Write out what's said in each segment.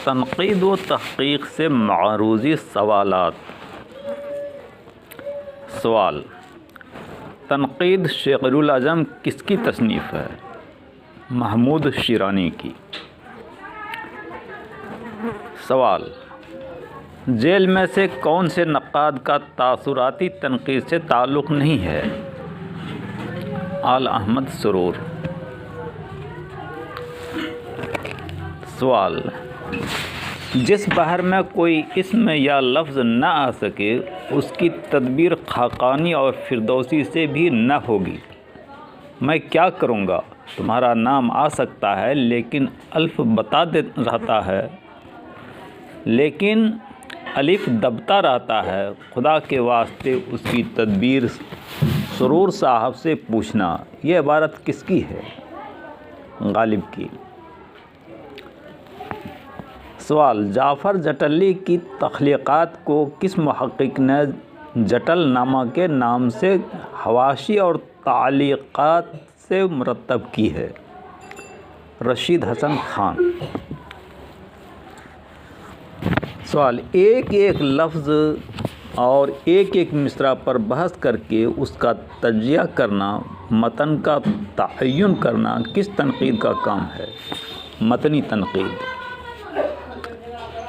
تنقید و تحقیق سے معروضی سوالات۔ سوال: تنقید شعر الاعظم کس کی تصنیف ہے؟ محمود شیرانی کی۔ سوال: جیل میں سے کون سے نقاد کا تاثراتی تنقید سے تعلق نہیں ہے؟ آل احمد سرور۔ سوال: جس بحر میں کوئی اسم یا لفظ نہ آ سکے اس کی تدبیر خاقانی اور فردوسی سے بھی نہ ہوگی، میں کیا کروں گا؟ تمہارا نام آ سکتا ہے لیکن الف بتا رہتا ہے، لیکن الف دبتا رہتا ہے، خدا کے واسطے اس کی تدبیر سرور صاحب سے پوچھنا۔ یہ عبارت کس کی ہے؟ غالب کی۔ سوال: جعفر جٹلی کی تخلیقات کو کس محقق نے جٹل نامہ کے نام سے حواشی اور تعلیقات سے مرتب کی ہے؟ رشید حسن خان۔ سوال: ایک ایک لفظ اور ایک ایک مصرع پر بحث کر کے اس کا تجزیہ کرنا، متن کا تعین کرنا کس تنقید کا کام ہے؟ متنی تنقید۔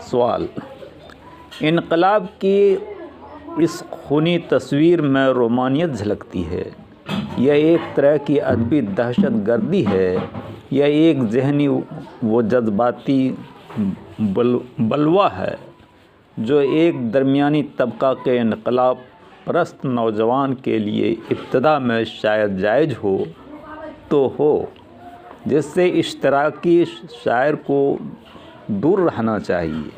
سوال: انقلاب کی اس خونی تصویر میں رومانیت جھلکتی ہے، یہ ایک طرح کی ادبی دہشت گردی ہے یا ایک ذہنی و جذباتی بلوہ ہے جو ایک درمیانی طبقہ کے انقلاب پرست نوجوان کے لیے ابتدا میں شاید جائز ہو تو ہو، جس سے اشتراکی شاعر کو دور رہنا چاہیے؟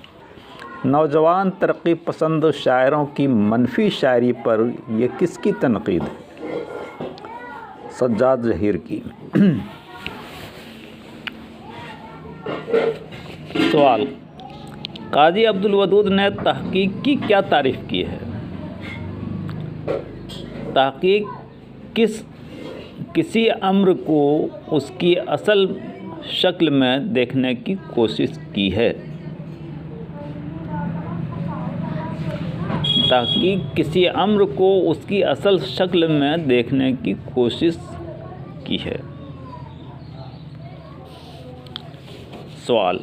نوجوان ترقی پسند شاعروں کی منفی شاعری پر یہ کس کی تنقید ہے؟ سجاد ظہیر کی۔ سوال: قاضی عبدالودود نے تحقیق کی کیا تعریف کی ہے؟ تحقیق کسی امر کو اس کی اصل شکل میں دیکھنے کی کوشش کی ہے۔ تحقیق کسی امر کو اس کی اصل شکل میں دیکھنے کی کوشش کی ہے۔ سوال: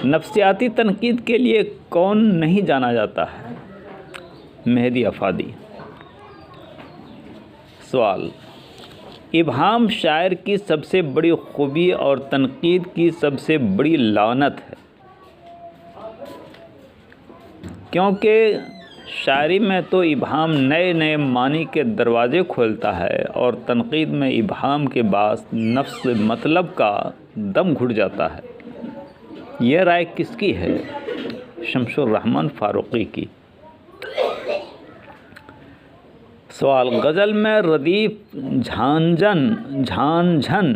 نفسیاتی تنقید کے لیے کون نہیں جانا جاتا ہے؟ مہدی افادی۔ سوال: ابہام شاعر کی سب سے بڑی خوبی اور تنقید کی سب سے بڑی لعنت ہے، کیونکہ شاعری میں تو ابہام نئے نئے معنی کے دروازے کھولتا ہے اور تنقید میں ابہام کے باعث نفس مطلب کا دم گھٹ جاتا ہے۔ یہ رائے کس کی ہے؟ شمس الرحمن فاروقی کی۔ سوال: غزل میں ردیف جھانجھن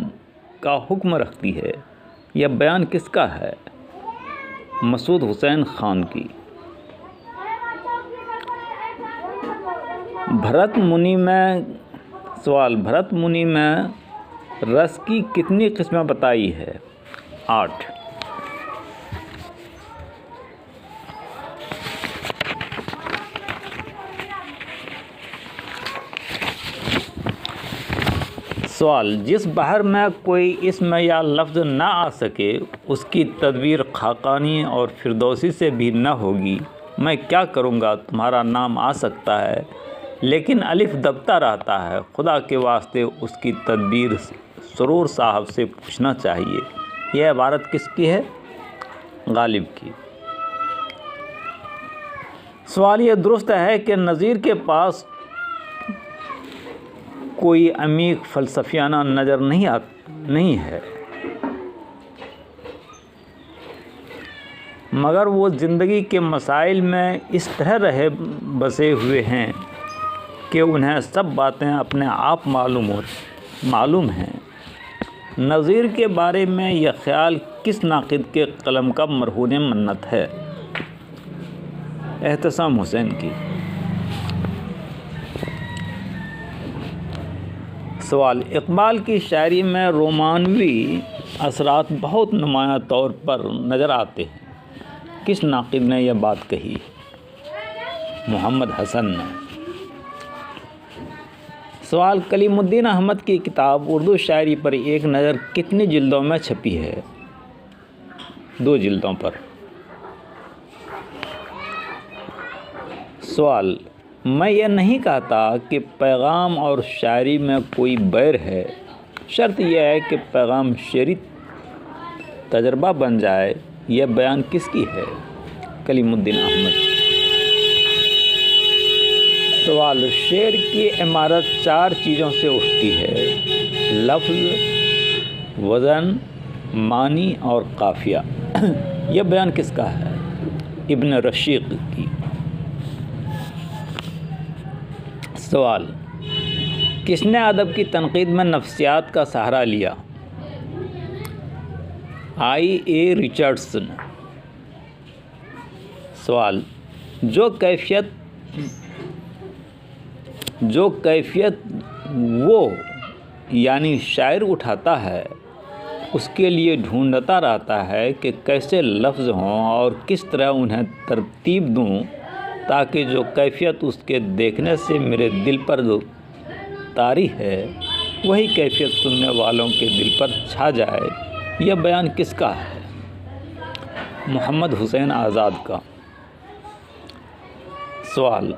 کا حکم رکھتی ہے، یہ بیان کس کا ہے؟ مسعود حسین خان کی۔ بھرت منی میں رس کی کتنی قسمیں بتائی ہے؟ 8۔ سوال: جس بحر میں کوئی اسم یا لفظ نہ آ سکے اس کی تدبیر خاقانی اور فردوسی سے بھی نہ ہوگی، میں کیا کروں گا؟ تمہارا نام آ سکتا ہے لیکن الف دبتا رہتا ہے، خدا کے واسطے اس کی تدبیر سرور صاحب سے پوچھنا چاہیے۔ یہ عبارت کس کی ہے؟ غالب کی۔ سوال: یہ درست ہے کہ نظیر کے پاس کوئی عمیق فلسفیانہ نظر نہیں ہے، مگر وہ زندگی کے مسائل میں اس طرح رہے بسے ہوئے ہیں کہ انہیں سب باتیں اپنے آپ معلوم ہیں۔ نظیر کے بارے میں یہ خیال کس ناقد کے قلم کا مرہون منت ہے؟ احتسام حسین کی۔ سوال: اقبال کی شاعری میں رومانوی اثرات بہت نمایاں طور پر نظر آتے ہیں۔ کس ناقد نے یہ بات کہی؟ محمد حسن نے۔ سوال، کلیم الدین احمد کی کتاب اردو شاعری پر ایک نظر کتنی جلدوں میں چھپی ہے؟ 2 جلدوں پر۔ سوال، میں یہ نہیں کہتا کہ پیغام اور شاعری میں کوئی بیر ہے، شرط یہ ہے کہ پیغام شعری تجربہ بن جائے۔ یہ بیان کس کی ہے؟ کلیم الدین احمد۔ سوال، شعر کی عمارت 4 چیزوں سے اٹھتی ہے: لفظ، وزن، معنی اور قافیہ۔ یہ بیان کس کا ہے؟ ابن رشید کی۔ سوال، کس نے ادب کی تنقید میں نفسیات کا سہارا لیا؟ اے ریچرڈسن۔ سوال، جو کیفیت وہ یعنی شاعر اٹھاتا ہے اس کے لیے ڈھونڈتا رہتا ہے کہ کیسے لفظ ہوں اور کس طرح انہیں ترتیب دوں تاکہ جو کیفیت اس کے دیکھنے سے میرے دل پر طاری ہے وہی کیفیت سننے والوں کے دل پر چھا جائے۔ یہ بیان کس کا ہے؟ محمد حسین آزاد کا۔ سوال،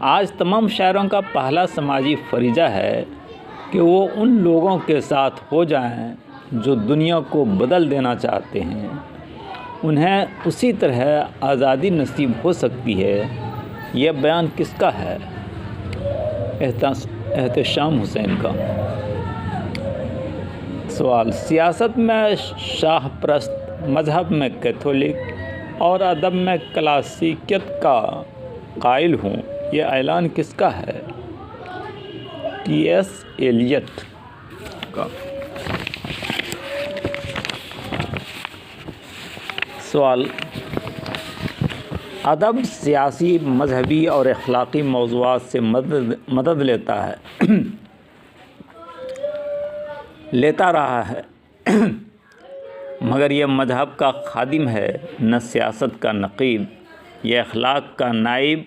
آج تمام شاعروں کا پہلا سماجی فریضہ ہے کہ وہ ان لوگوں کے ساتھ ہو جائیں جو دنیا کو بدل دینا چاہتے ہیں۔ انہیں اسی طرح آزادی نصیب ہو سکتی ہے۔ یہ بیان کس کا ہے؟ احتشام حسین کا۔ سوال، سیاست میں شاہ پرست، مذہب میں کیتھولک اور ادب میں کلاسیکیت کا قائل ہوں، یہ اعلان کس کا ہے؟ ٹی ایس ایلیٹ کا۔ سوال، ادب سیاسی، مذہبی اور اخلاقی موضوعات سے مدد لیتا رہا ہے مگر یہ مذہب کا خادم ہے نہ سیاست کا نقیب۔ یہ اخلاق کا نائب۔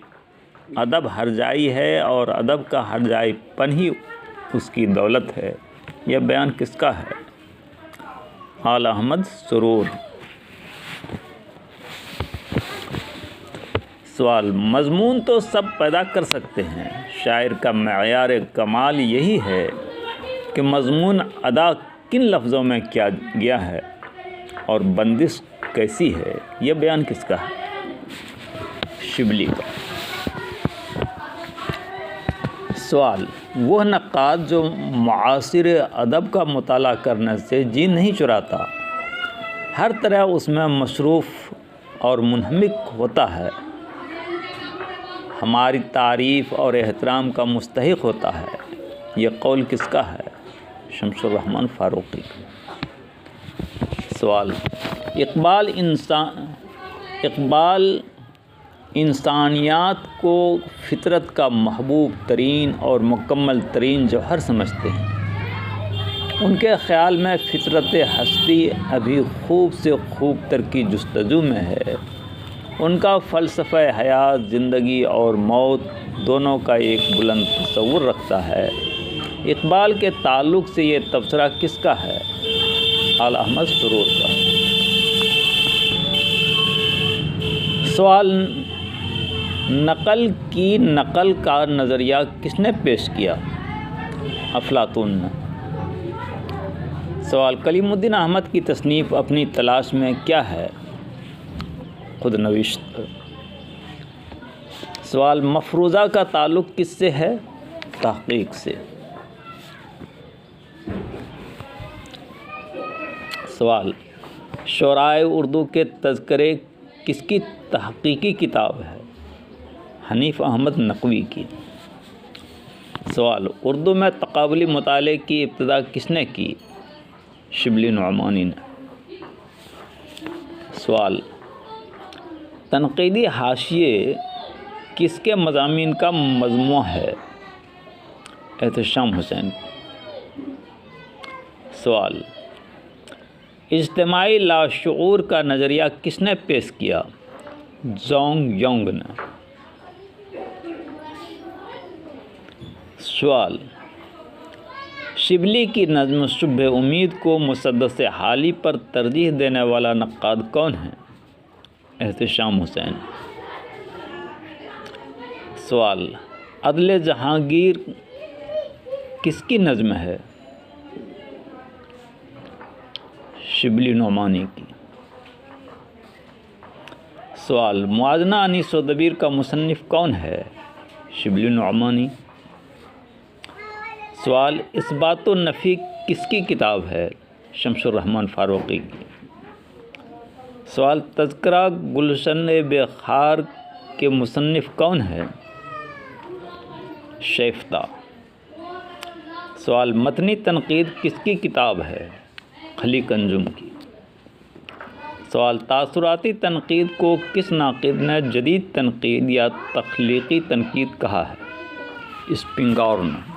ادب ہرجائی ہے اور ادب کا ہرجائی پن ہی اس کی دولت ہے۔ یہ بیان کس کا ہے؟ آل احمد سرور۔ سوال، مضمون تو سب پیدا کر سکتے ہیں، شاعر کا معیار کمال یہی ہے کہ مضمون ادا کن لفظوں میں کیا گیا ہے اور بندش کیسی ہے۔ یہ بیان کس کا ہے؟ شبلی کا۔ سوال، وہ نقاد جو معاصر ادب کا مطالعہ کرنے سے جی نہیں چراتا، ہر طرح اس میں مصروف اور منہمک ہوتا ہے، ہماری تعریف اور احترام کا مستحق ہوتا ہے، یہ قول کس کا ہے؟ شمس الرحمن فاروقی کا۔ سوال، اقبال انسانیات کو فطرت کا محبوب ترین اور مکمل ترین جوہر سمجھتے ہیں۔ ان کے خیال میں فطرت ہستی ابھی خوب سے خوب تر کی جستجو میں ہے۔ ان کا فلسفہ حیات زندگی اور موت دونوں کا ایک بلند تصور رکھتا ہے۔ اقبال کے تعلق سے یہ تبصرہ کس کا ہے؟ آل احمد سرور کا۔ سوال، نقل کا نظریہ کس نے پیش کیا؟ افلاطون نے۔ سوال، کلیم الدین احمد کی تصنیف اپنی تلاش میں کیا ہے؟ خود نوشت۔ سوال، مفروضہ کا تعلق کس سے ہے؟ تحقیق سے۔ سوال، شعرائے اردو کے تذکرے کس کی تحقیقی کتاب ہے؟ حنیف احمد نقوی کی۔ سوال، اردو میں تقابلی مطالعے کی ابتدا کس نے کی؟ شبلی نعمانی نے۔ سوال، تنقیدی حاشیے کس کے مضامین کا مجموعہ ہے؟ احتشام حسین۔ سوال، اجتماعی لاشعور کا نظریہ کس نے پیش کیا؟ زونگ یونگ نے۔ سوال، شبلی کی نظم شبہ امید کو مسدس حالی پر ترجیح دینے والا نقاد کون ہے؟ احتشام حسین۔ سوال، عدل جہانگیر کس کی نظم ہے؟ شبلی نعمانی کی۔ سوال، موازنہ انیس و دبیر کا مصنف کون ہے؟ شبلی نعمانی۔ سوال، اثبات النفی کس کی کتاب ہے؟ شمس الرحمن فاروقی کی۔ سوال، تذکرہ گلشن بے خار کے مصنف کون ہے؟ شیفتہ۔ سوال، متنی تنقید کس کی کتاب ہے؟ خلیق انجم کی۔ سوال، تاثراتی تنقید کو کس ناقد نے جدید تنقید یا تخلیقی تنقید کہا ہے؟ اسپنگار نے۔